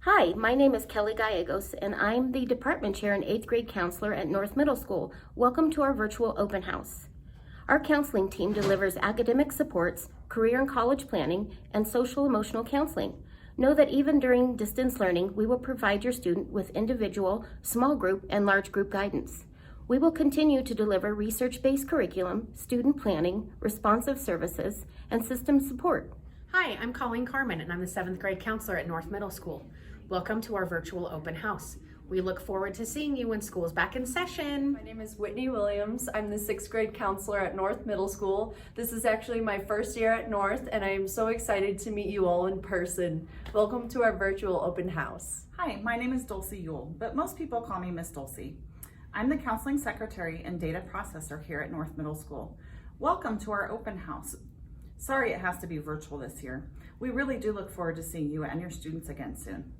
Hi, my name is Kelly Gallegos, and I'm the department chair and 8th grade counselor at North Middle School. Welcome to our virtual open house. Our counseling team delivers academic supports, career and college planning, and social emotional counseling. Know that even during distance learning, we will provide your student with individual, small group, and large group guidance. We will continue to deliver research-based curriculum, student planning, responsive services, and system support. Hi, I'm Colleen Carmen, and I'm the 7th grade counselor at North Middle School. Welcome to our virtual open house. We look forward to seeing you when school's back in session. My name is Whitney Williams. I'm the 6th grade counselor at North Middle School. This is actually my first year at North, and I am so excited to meet you all in person. Welcome to our virtual open house. Hi, my name is Dulcie Yule, but most people call me Miss Dulcie. I'm the counseling secretary and data processor here at North Middle School. Welcome to our open house. Sorry it has to be virtual this year. We really do look forward to seeing you and your students again soon.